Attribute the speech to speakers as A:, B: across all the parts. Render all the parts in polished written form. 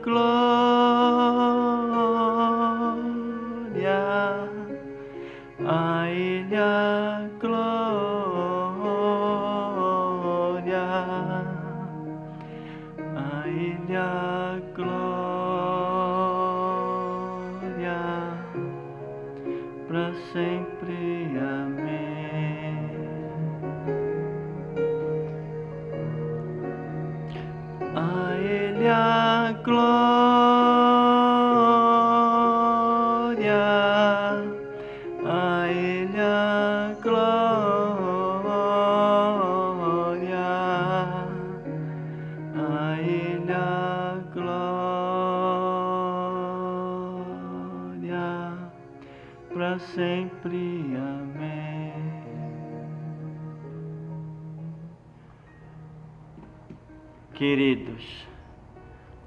A: glória, a Ele a glória, a Ele a glória, para sempre. Amém. A Ele a glória, a Ele a glória, a Ele a glória, para sempre. Amém. Queridos,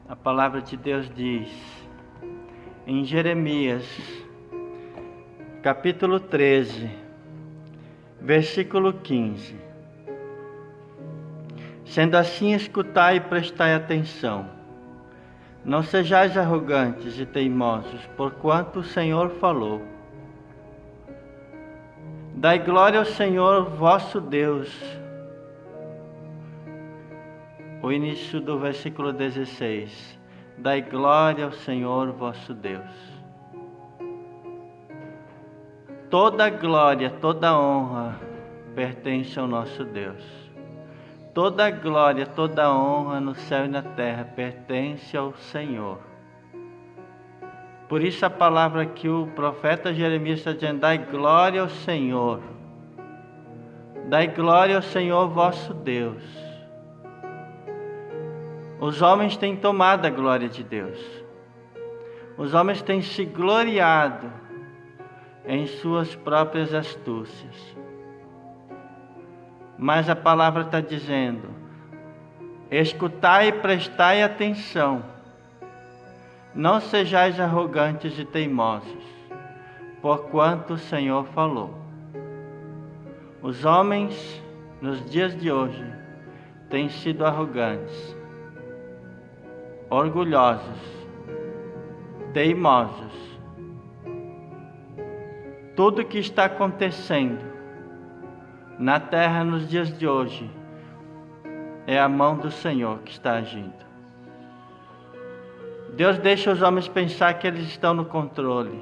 A: a palavra de Deus diz em Jeremias, capítulo 13, versículo 15: sendo assim, escutai e prestai atenção, não sejais arrogantes e teimosos, porquanto o Senhor falou. Dai glória ao Senhor vosso Deus. O início do versículo 16: dai glória ao Senhor vosso Deus. Toda glória, toda honra pertence ao nosso Deus. Toda glória, toda honra no céu e na terra pertence ao Senhor. Por isso a palavra que o profeta Jeremias está dizendo: dai glória ao Senhor. Dai glória ao Senhor vosso Deus. Os homens têm tomado a glória de Deus. Os homens têm se gloriado em suas próprias astúcias. Mas a palavra está dizendo: escutai e prestai atenção. Não sejais arrogantes e teimosos, porquanto o Senhor falou. Os homens, nos dias de hoje, têm sido arrogantes, orgulhosos, teimosos. Tudo que está acontecendo na terra nos dias de hoje é a mão do Senhor que está agindo. Deus deixa os homens pensar que eles estão no controle.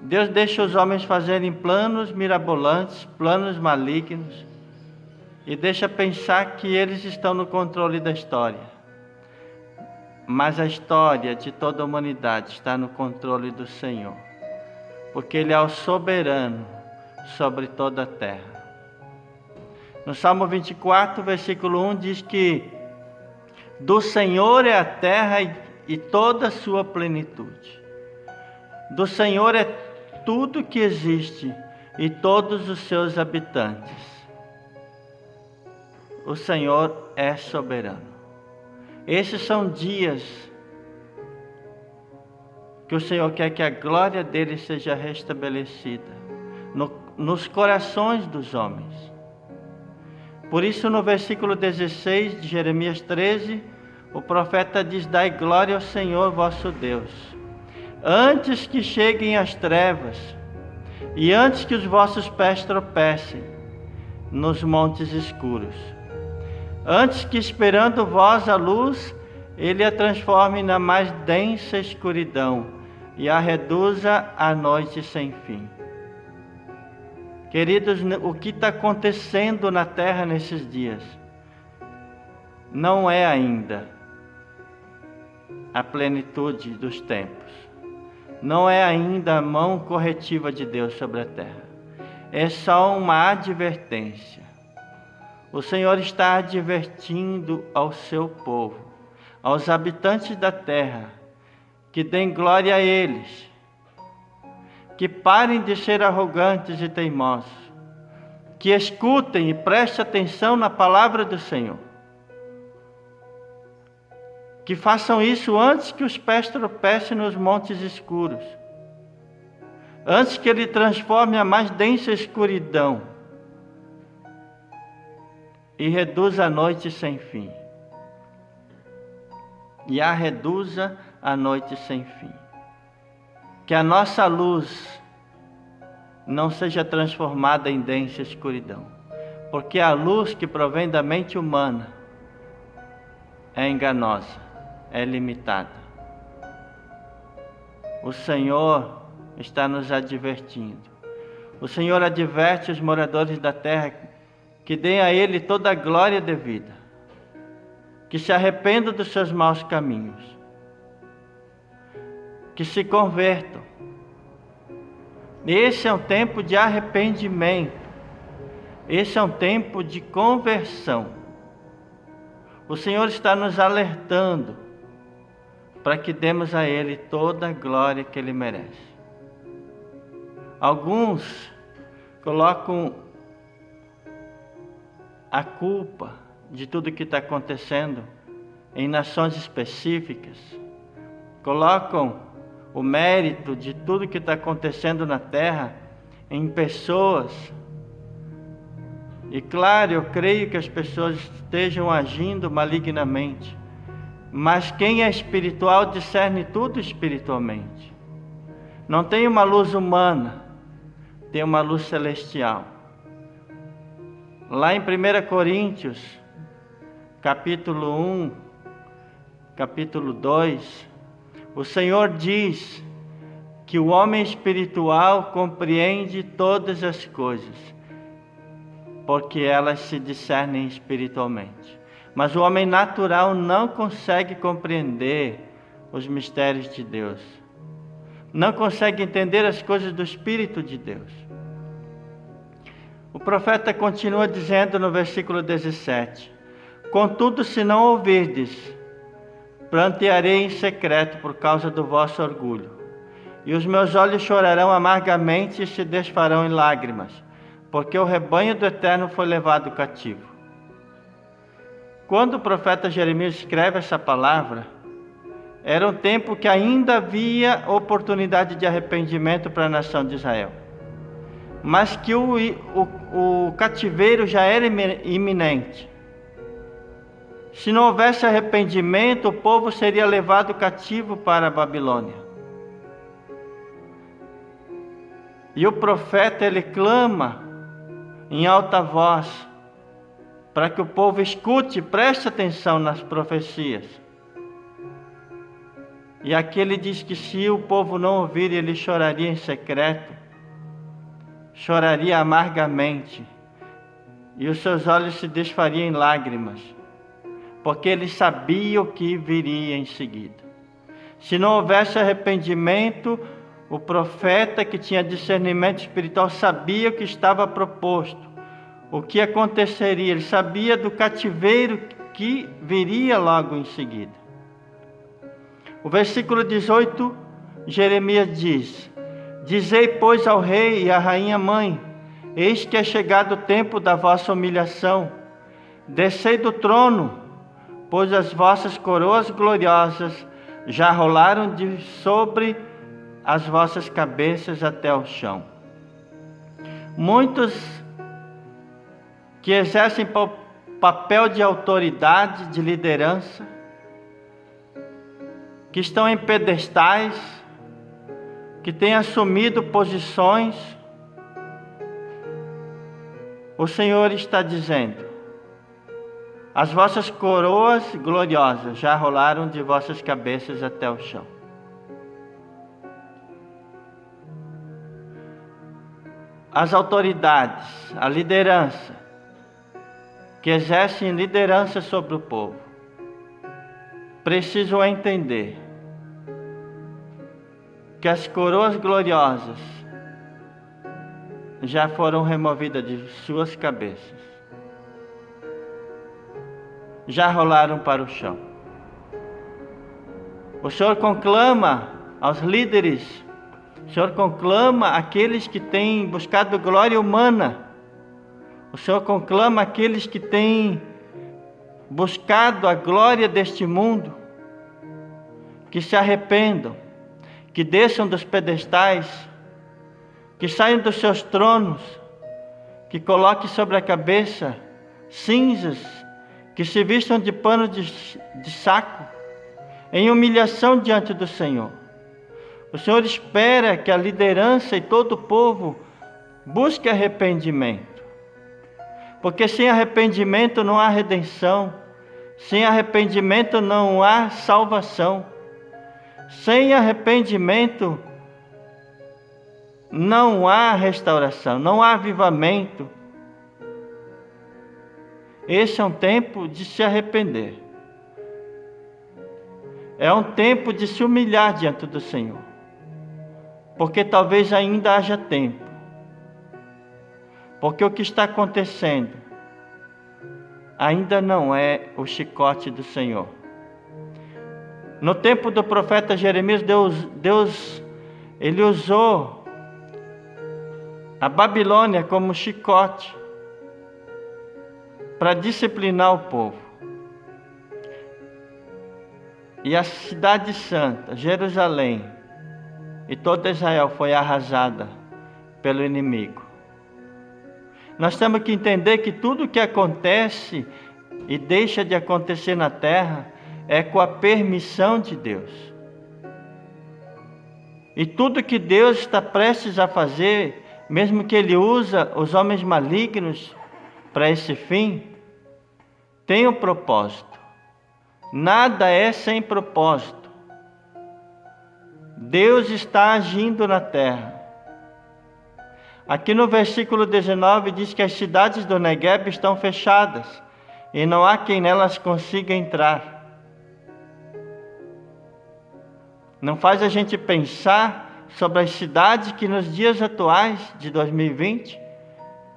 A: Deus deixa os homens fazerem planos mirabolantes, planos malignos, e deixa pensar que eles estão no controle da história. Mas a história de toda a humanidade está no controle do Senhor, porque Ele é o soberano sobre toda a terra. No Salmo 24, versículo 1 diz que do Senhor é a terra e toda a sua plenitude. Do Senhor é tudo que existe e todos os seus habitantes. O Senhor é soberano. Esses são dias que o Senhor quer que a glória dele seja restabelecida nos corações dos homens. Por isso, no versículo 16 de Jeremias 13, o profeta diz: dai glória ao Senhor vosso Deus, antes que cheguem as trevas e antes que os vossos pés tropecem nos montes escuros. Antes que, esperando vós a luz, Ele a transforme na mais densa escuridão e a reduza à noite sem fim. Queridos, o que está acontecendo na terra nesses dias não é ainda a plenitude dos tempos. Não é ainda a mão corretiva de Deus sobre a terra. É só uma advertência. O Senhor está advertindo ao seu povo, aos habitantes da terra, que deem glória a eles, que parem de ser arrogantes e teimosos, que escutem e prestem atenção na palavra do Senhor, que façam isso antes que os pés tropecem nos montes escuros, antes que Ele transforme a mais densa escuridão e reduza a noite sem fim. e a reduza à noite sem fim. Que a nossa luz não seja transformada em densa escuridão, porque a luz que provém da mente humana é enganosa, é limitada. O Senhor está nos advertindo. O Senhor adverte os moradores da terra que deem a Ele toda a glória devida, que se arrependam dos seus maus caminhos, que se convertam. Esse é um tempo de arrependimento, esse é um tempo de conversão. O Senhor está nos alertando para que demos a Ele toda a glória que Ele merece. Alguns colocam a culpa de tudo que está acontecendo em nações específicas, colocam o mérito de tudo que está acontecendo na terra em pessoas. E claro, eu creio que as pessoas estejam agindo malignamente, mas quem é espiritual discerne tudo espiritualmente. Não tem uma luz humana, tem uma luz celestial. Lá em 1 Coríntios, capítulo 1, capítulo 2, o Senhor diz que o homem espiritual compreende todas as coisas, porque elas se discernem espiritualmente. Mas o homem natural não consegue compreender os mistérios de Deus, não consegue entender as coisas do Espírito de Deus. O profeta continua dizendo no versículo 17: contudo, se não ouvirdes, plantearei em secreto por causa do vosso orgulho, e os meus olhos chorarão amargamente e se desfarão em lágrimas, porque o rebanho do Eterno foi levado cativo. Quando o profeta Jeremias escreve essa palavra, era um tempo que ainda havia oportunidade de arrependimento para a nação de Israel, mas que o cativeiro já era iminente. Se não houvesse arrependimento, o povo seria levado cativo para a Babilônia. E o profeta, ele clama em alta voz para que o povo escute, preste atenção nas profecias. E aqui ele diz que se o povo não ouvir, ele choraria em secreto, choraria amargamente, e os seus olhos se desfariam em lágrimas, porque ele sabia o que viria em seguida. Se não houvesse arrependimento, o profeta que tinha discernimento espiritual sabia o que estava proposto, o que aconteceria. Ele sabia do cativeiro que viria logo em seguida. O versículo 18, Jeremias diz: dizei, pois, ao rei e à rainha mãe: eis que é chegado o tempo da vossa humilhação. Descei do trono, pois as vossas coroas gloriosas já rolaram de sobre as vossas cabeças até o chão. Muitos que exercem papel de autoridade, de liderança, que estão em pedestais, que têm assumido posições, o Senhor está dizendo: as vossas coroas gloriosas já rolaram de vossas cabeças até o chão. As autoridades, a liderança, que exercem liderança sobre o povo, precisam entender que as coroas gloriosas já foram removidas de suas cabeças, já rolaram para o chão. O Senhor conclama aos líderes, o Senhor conclama aqueles que têm buscado glória humana, o Senhor conclama aqueles que têm buscado a glória deste mundo, que se arrependam, que desçam dos pedestais, que saiam dos seus tronos, que coloquem sobre a cabeça cinzas, que se vistam de pano de saco, em humilhação diante do Senhor. O Senhor espera que a liderança e todo o povo busque arrependimento. Porque sem arrependimento não há redenção. Sem arrependimento não há salvação. Sem arrependimento não há restauração, não há avivamento. Esse é um tempo de se arrepender. É um tempo de se humilhar diante do Senhor. Porque talvez ainda haja tempo. Porque o que está acontecendo ainda não é o chicote do Senhor. No tempo do profeta Jeremias, Deus ele usou a Babilônia como chicote para disciplinar o povo. E a cidade santa, Jerusalém, e toda Israel foi arrasada pelo inimigo. Nós temos que entender que tudo que acontece e deixa de acontecer na terra é com a permissão de Deus. E tudo que Deus está prestes a fazer, mesmo que Ele usa os homens malignos para esse fim, tem um propósito. Nada é sem propósito. Deus está agindo na terra. Aqui no versículo 19 diz que as cidades do Negueb estão fechadas e não há quem nelas consiga entrar. Não faz a gente pensar sobre as cidades que nos dias atuais de 2020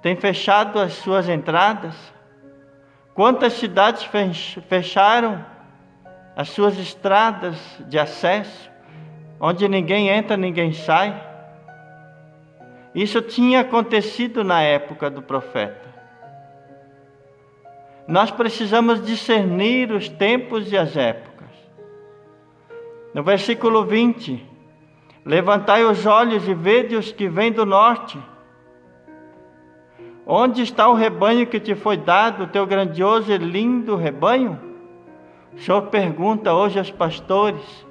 A: têm fechado as suas entradas? Quantas cidades fecharam as suas estradas de acesso, onde ninguém entra, ninguém sai? Isso tinha acontecido na época do profeta. Nós precisamos discernir os tempos e as épocas. No versículo 20, levantai os olhos e vede os que vêm do norte. Onde está o rebanho que te foi dado, o teu grandioso e lindo rebanho? O Senhor pergunta hoje aos pastores: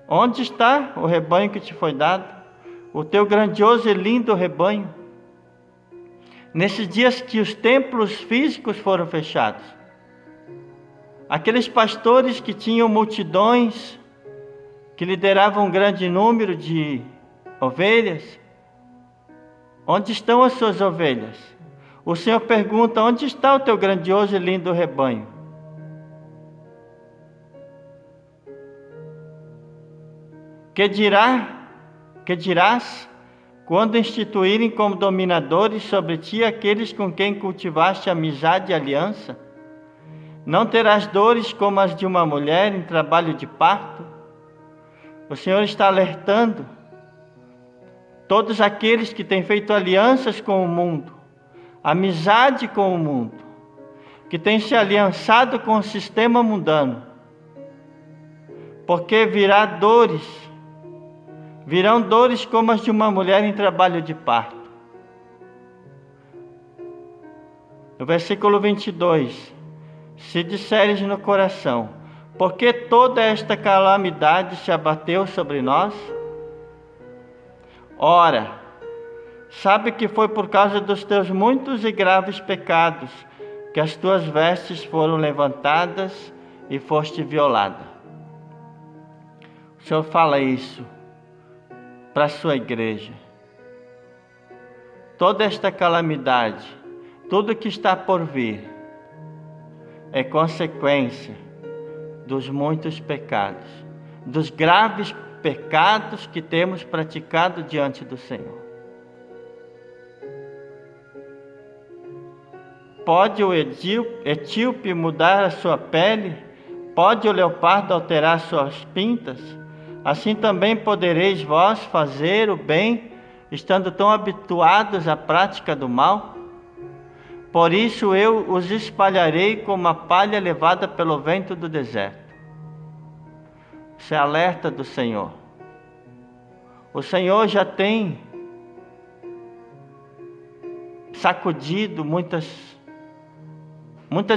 A: onde está o rebanho que te foi dado? O teu grandioso e lindo rebanho? Nesses dias que os templos físicos foram fechados, aqueles pastores que tinham multidões, que lideravam um grande número de ovelhas, onde estão as suas ovelhas? O Senhor pergunta: onde está o teu grandioso e lindo rebanho? Que dirás quando instituírem como dominadores sobre ti aqueles com quem cultivaste amizade e aliança? Não terás dores como as de uma mulher em trabalho de parto? O Senhor está alertando todos aqueles que têm feito alianças com o mundo, amizade com o mundo, que têm se aliançado com o sistema mundano, porque virão dores como as de uma mulher em trabalho de parto. No versículo 22, se disseres no coração: por que toda esta calamidade se abateu sobre nós? Ora, sabe que foi por causa dos teus muitos e graves pecados que as tuas vestes foram levantadas e foste violada. O Senhor fala isso para a sua igreja. Toda esta calamidade, tudo que está por vir, é consequência dos muitos pecados, dos graves pecados que temos praticado diante do Senhor. Pode o etíope mudar a sua pele? Pode o leopardo alterar suas pintas? Assim também podereis vós fazer o bem, estando tão habituados à prática do mal? Por isso eu os espalharei como a palha levada pelo vento do deserto. Isso é alerta do Senhor. O Senhor já tem sacudido muitas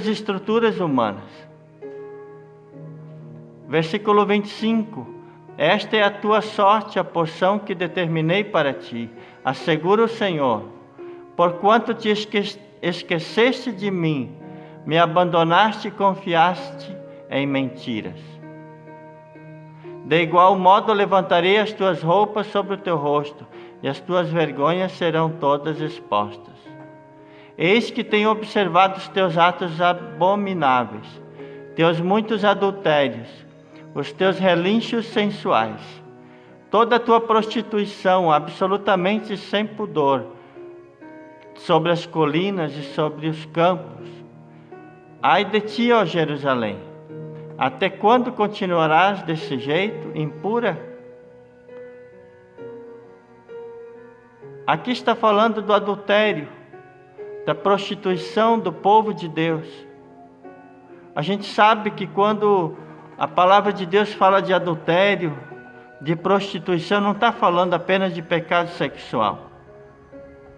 A: estruturas humanas. Versículo 25. Esta é a tua sorte, a porção que determinei para ti. Assegura o Senhor. Porquanto te esqueceste de mim, me abandonaste e confiaste em mentiras. De igual modo levantarei as tuas roupas sobre o teu rosto, e as tuas vergonhas serão todas expostas. Eis que tenho observado os teus atos abomináveis, teus muitos adultérios, os teus relinchos sensuais, toda a tua prostituição absolutamente sem pudor, sobre as colinas e sobre os campos. Ai de ti, ó Jerusalém! Até quando continuarás desse jeito, impura? Aqui está falando do adultério, da prostituição do povo de Deus. A gente sabe que quando a palavra de Deus fala de adultério, de prostituição, não está falando apenas de pecado sexual.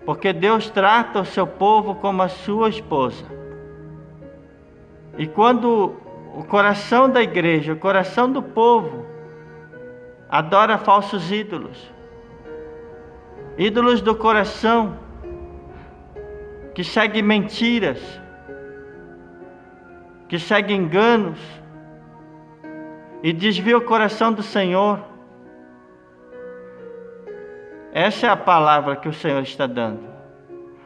A: Porque Deus trata o seu povo como a sua esposa. E quando o coração da igreja, o coração do povo, adora falsos ídolos, ídolos do coração, que seguem mentiras, que seguem enganos, e desvia o coração do Senhor. Essa é a palavra que o Senhor está dando.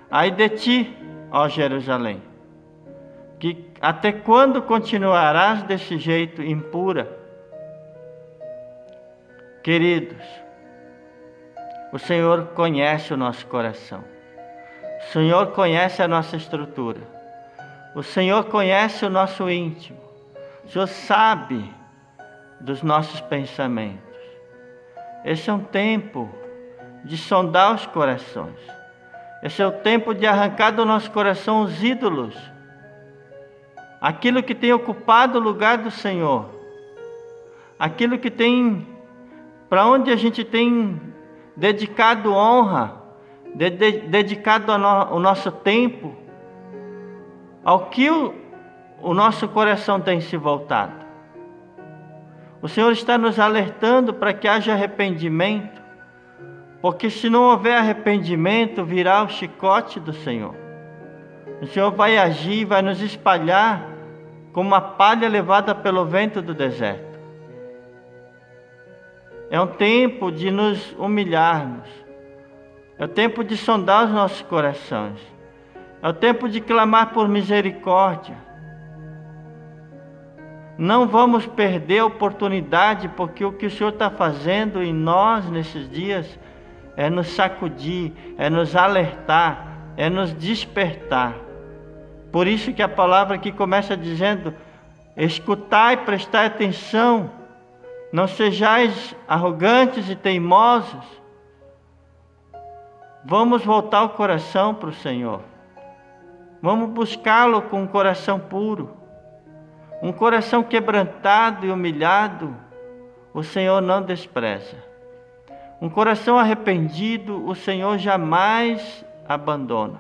A: Ai de ti, ó Jerusalém, que até quando continuarás desse jeito impura? Queridos, o Senhor conhece o nosso coração. O Senhor conhece a nossa estrutura. O Senhor conhece o nosso íntimo. O Senhor sabe dos nossos pensamentos. Esse é um tempo de sondar os corações. Esse é o tempo de arrancar do nosso coração os ídolos, aquilo que tem ocupado o lugar do Senhor, aquilo que tem, para onde a gente tem dedicado honra, dedicado o nosso tempo, ao que o nosso coração tem se voltado. O Senhor está nos alertando para que haja arrependimento, porque se não houver arrependimento, virá o chicote do Senhor. O Senhor vai agir, vai nos espalhar como uma palha levada pelo vento do deserto. É um tempo de nos humilharmos. É o tempo de sondar os nossos corações. É o tempo de clamar por misericórdia. Não vamos perder a oportunidade, porque o que o Senhor está fazendo em nós nesses dias é nos sacudir, é nos alertar, é nos despertar. Por isso que a palavra aqui começa dizendo: escutai, prestai atenção, não sejais arrogantes e teimosos. Vamos voltar o coração para o Senhor. Vamos buscá-lo com um coração puro. Um coração quebrantado e humilhado, o Senhor não despreza. Um coração arrependido, o Senhor jamais abandona.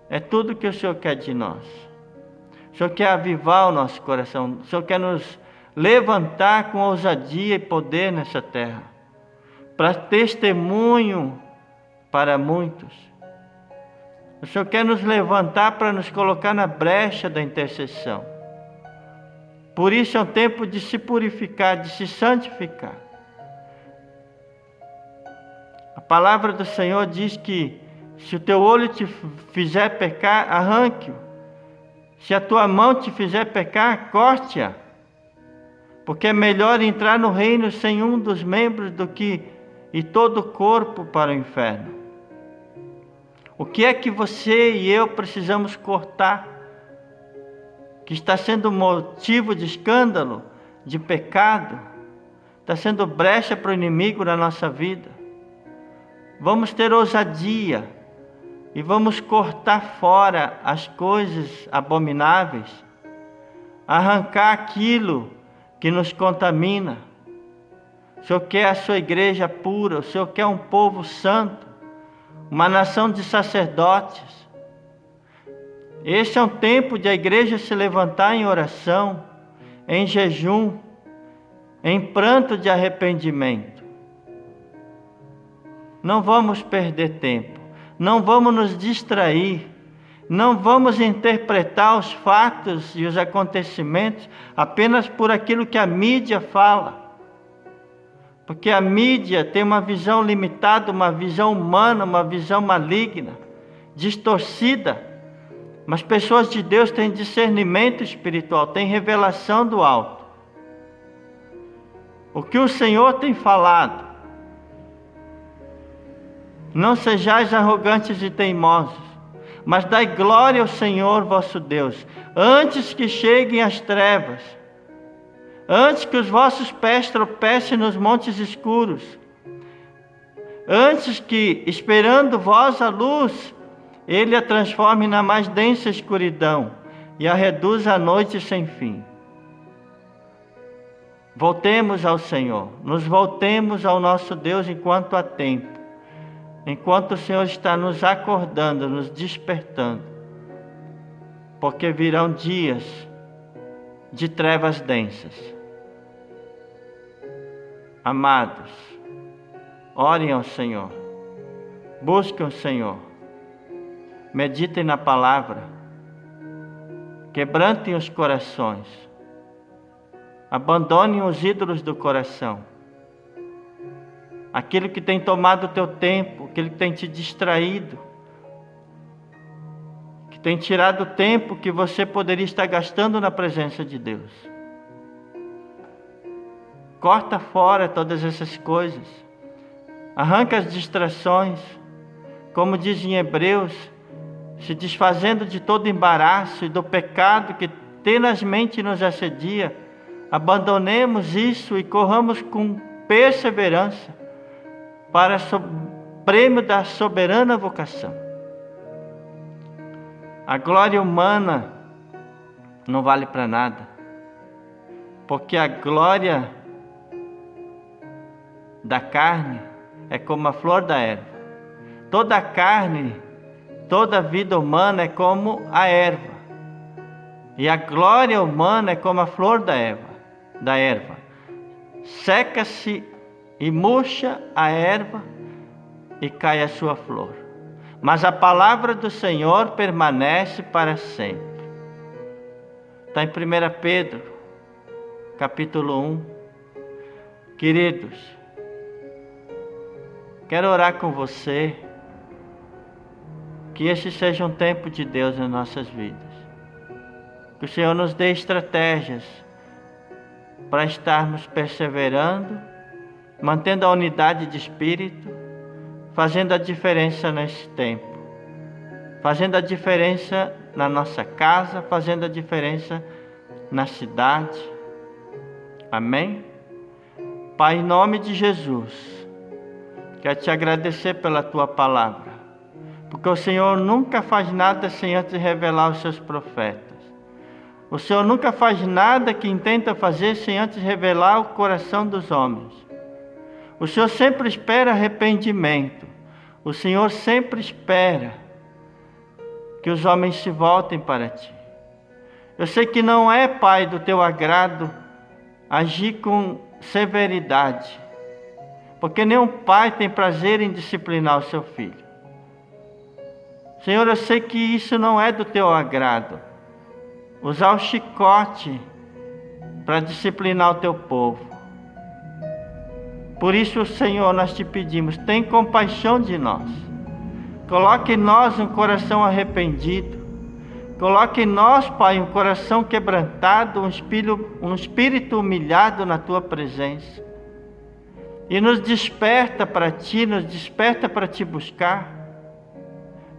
A: É tudo que o Senhor quer de nós. O Senhor quer avivar o nosso coração. O Senhor quer nos levantar com ousadia e poder nessa terra, para testemunho para muitos. O Senhor quer nos levantar para nos colocar na brecha da intercessão. Por isso é um tempo de se purificar, de se santificar. A palavra do Senhor diz que se o teu olho te fizer pecar, arranque-o. Se a tua mão te fizer pecar, corte-a. Porque é melhor entrar no reino sem um dos membros do que ir todo o corpo para o inferno. O que é que você e eu precisamos cortar, que está sendo motivo de escândalo, de pecado, está sendo brecha para o inimigo na nossa vida? Vamos ter ousadia e vamos cortar fora as coisas abomináveis, arrancar aquilo que nos contamina. O Senhor quer a sua igreja pura, o Senhor quer um povo santo, uma nação de sacerdotes. Esse é um tempo de a igreja se levantar em oração, em jejum, em pranto de arrependimento. Não vamos perder tempo, não vamos nos distrair, não vamos interpretar os fatos e os acontecimentos apenas por aquilo que a mídia fala. Porque a mídia tem uma visão limitada, uma visão humana, uma visão maligna, distorcida. Mas pessoas de Deus têm discernimento espiritual, têm revelação do alto. O que o Senhor tem falado: não sejais arrogantes e teimosos, mas dai glória ao Senhor vosso Deus, antes que cheguem as trevas, antes que os vossos pés tropecem nos montes escuros, antes que, esperando vós a luz, Ele a transforme na mais densa escuridão e a reduza à noite sem fim. Voltemos ao Senhor, nos voltemos ao nosso Deus enquanto há tempo, enquanto o Senhor está nos acordando, nos despertando, porque virão dias de trevas densas. Amados, orem ao Senhor, busquem o Senhor, meditem na palavra, quebrantem os corações, abandonem os ídolos do coração, aquilo que tem tomado o teu tempo, aquilo que tem te distraído, que tem tirado o tempo que você poderia estar gastando na presença de Deus. Corta fora todas essas coisas, arranca as distrações, como diz em Hebreus, se desfazendo de todo embaraço e do pecado que tenazmente nos assedia. Abandonemos isso e corramos com perseverança para o prêmio da soberana vocação. A glória humana não vale para nada, porque a glória da carne é como a flor da erva. Toda a carne, toda a vida humana é como a erva, e a glória humana é como a flor da erva. Seca-se e murcha a erva e cai a sua flor, mas a palavra do Senhor permanece para sempre. Está em 1 Pedro, capítulo 1. Queridos, quero orar com você, que esse seja um tempo de Deus nas nossas vidas. Que o Senhor nos dê estratégias para estarmos perseverando, mantendo a unidade de espírito, fazendo a diferença nesse tempo, fazendo a diferença na nossa casa, fazendo a diferença na cidade. Amém? Pai, em nome de Jesus, quero te agradecer pela tua palavra, porque o Senhor nunca faz nada sem antes revelar os seus profetas. O Senhor nunca faz nada que intenta fazer sem antes revelar o coração dos homens. O Senhor sempre espera arrependimento. O Senhor sempre espera que os homens se voltem para Ti. Eu sei que não é, Pai, do Teu agrado agir com severidade, porque nenhum pai tem prazer em disciplinar o seu filho. Senhor, eu sei que isso não é do Teu agrado, usar o chicote para disciplinar o Teu povo. Por isso, Senhor, nós Te pedimos, tem compaixão de nós. Coloque em nós um coração arrependido. Coloque em nós, Pai, um coração quebrantado, um espírito humilhado na Tua presença. E nos desperta para Ti, nos desperta para Te buscar.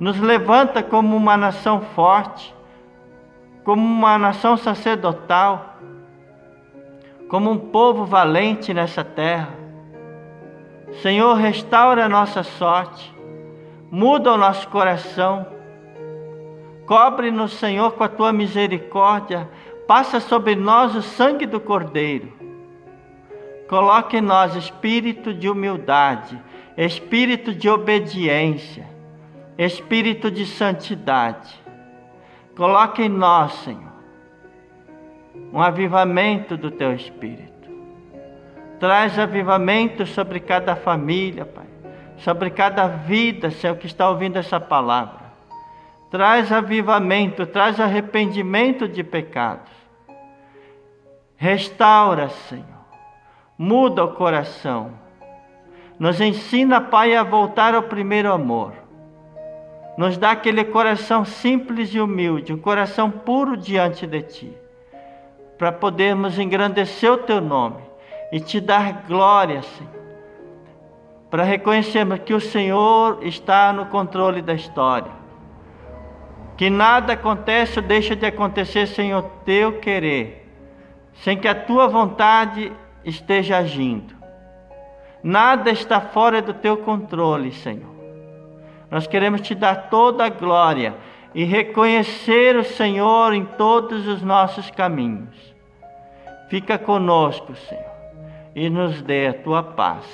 A: Nos levanta como uma nação forte, como uma nação sacerdotal, como um povo valente nessa terra. Senhor, restaura a nossa sorte, muda o nosso coração, cobre-nos, Senhor, com a Tua misericórdia, passa sobre nós o sangue do Cordeiro. Coloque em nós espírito de humildade, espírito de obediência, espírito de santidade. Coloque em nós, Senhor, um avivamento do Teu Espírito. Traz avivamento sobre cada família, Pai, sobre cada vida, Senhor, que está ouvindo essa palavra. Traz avivamento, traz arrependimento de pecados. Restaura, Senhor. Muda o coração. Nos ensina, Pai, a voltar ao primeiro amor. Nos dá aquele coração simples e humilde, um coração puro diante de Ti, para podermos engrandecer o Teu nome e Te dar glória, Senhor, para reconhecermos que o Senhor está no controle da história, que nada acontece ou deixa de acontecer sem o Teu querer, sem que a Tua vontade esteja agindo. Nada está fora do Teu controle, Senhor. Nós queremos Te dar toda a glória e reconhecer o Senhor em todos os nossos caminhos. Fica conosco, Senhor, e nos dê a Tua paz.